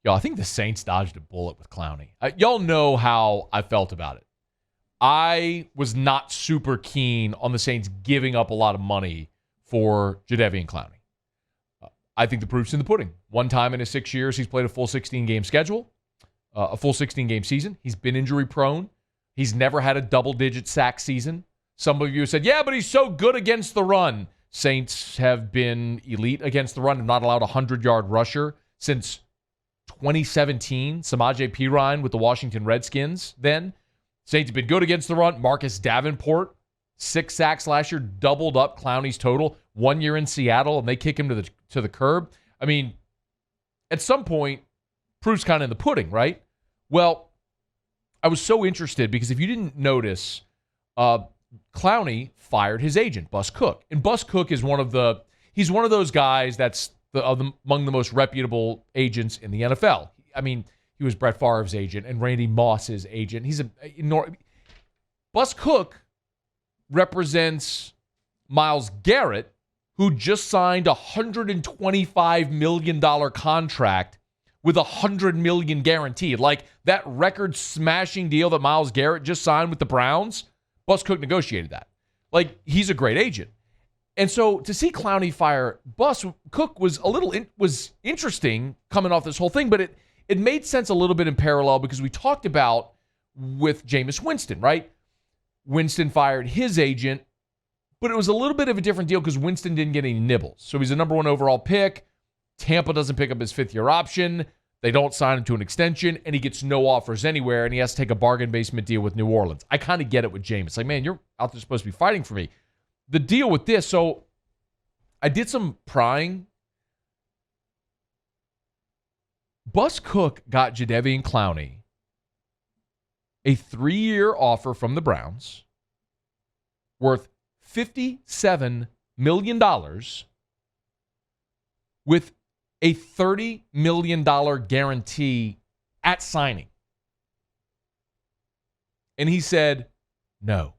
Yo, I think the Saints dodged a bullet with Clowney. Y'all know how I felt about it. I was not super keen on the Saints giving up a lot of money for Jadeveon Clowney. I think the proof's in the pudding. One time in his 6 years, he's played a full 16-game schedule, a full 16-game season. He's been injury-prone. He's never had a double-digit sack season. Some of you said, yeah, but he's so good against the run. Saints have been elite against the run and not allowed a 100-yard rusher since 2017. Samaje Perine with the Washington Redskins then. Saints have been good against the run. Marcus Davenport, 6 sacks last year, doubled up Clowney's total. 1 year in Seattle, and they kick him to the curb. I mean, at some point, proof's kind of in the pudding, right? Well, I was so interested because if you didn't notice, Clowney fired his agent, Bus Cook. And Bus Cook is he's one of those guys that's among the most reputable agents in the NFL. I mean, he was Brett Favre's agent and Randy Moss's agent. Bus Cook represents Myles Garrett, who just signed a $125 million contract with $100 million guaranteed. Like that record-smashing deal that Myles Garrett just signed with the Browns, Bus Cook negotiated that. Like, he's a great agent. And so to see Clowney fire Bus Cook was was interesting coming off this whole thing, but it made sense a little bit in parallel because we talked about with Jameis Winston, right? Winston fired his agent, but it was a little bit of a different deal because Winston didn't get any nibbles. So he's a number 1 overall pick. Tampa doesn't pick up his 5th-year option. They don't sign him to an extension, and he gets no offers anywhere, and he has to take a bargain basement deal with New Orleans. I kind of get it with Jameis. Like, man, you're out there supposed to be fighting for me. The deal with this, so I did some prying. Bus Cook got Jadeveon Clowney a 3-year offer from the Browns worth $57 million with a $30 million guarantee at signing. And he said, no.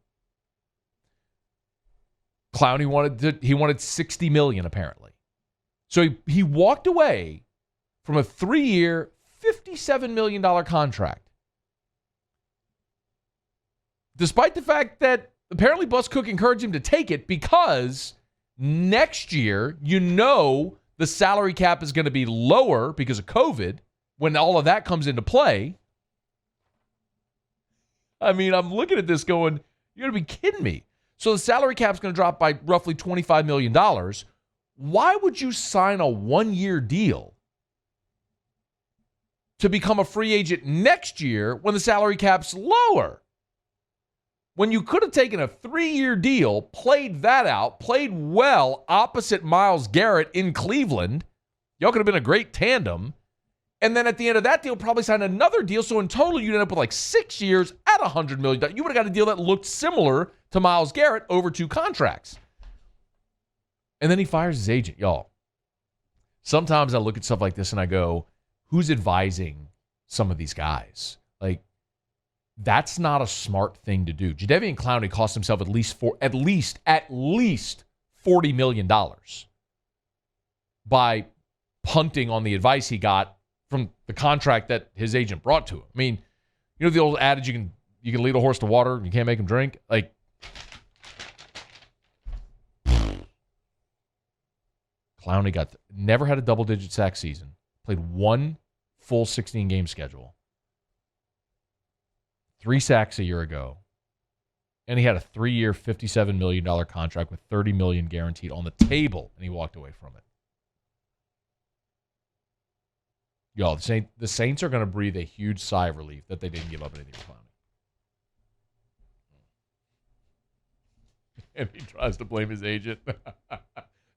Clowney wanted $60 million apparently. So he walked away from a 3-year, $57 million contract. Despite the fact that apparently Bus Cook encouraged him to take it because next year, the salary cap is going to be lower because of COVID when all of that comes into play. I mean, I'm looking at this going, you're going to be kidding me. So the salary cap is going to drop by roughly $25 million. Why would you sign a 1-year deal to become a free agent next year when the salary cap's lower? When you could have taken a 3-year deal, played that out, played well opposite Myles Garrett in Cleveland, y'all could have been a great tandem. And then at the end of that deal, probably signed another deal. So in total, you'd end up with like 6 years at $100 million. You would have got a deal that looked similar to Myles Garrett over 2 contracts. And then he fires his agent, y'all. Sometimes I look at stuff like this and I go, who's advising some of these guys? Like, that's not a smart thing to do. Jadeveon Clowney cost himself at least $40 million by punting on the advice he got from the contract that his agent brought to him. I mean, you know the old adage, you can lead a horse to water, you can't make him drink? Like, Clowney never had a double-digit sack season, played 1 full 16-game schedule, 3 sacks a year ago, and he had a 3-year, $57 million contract with $30 million guaranteed on the table, and he walked away from it. Y'all, the Saints are going to breathe a huge sigh of relief that they didn't give up anything for Clowney. And he tries to blame his agent.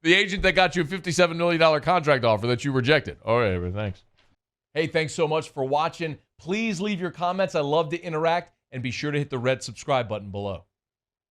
The agent that got you a $57 million contract offer that you rejected. All right, thanks. Hey, thanks so much for watching. Please leave your comments. I love to interact. And be sure to hit the red subscribe button below.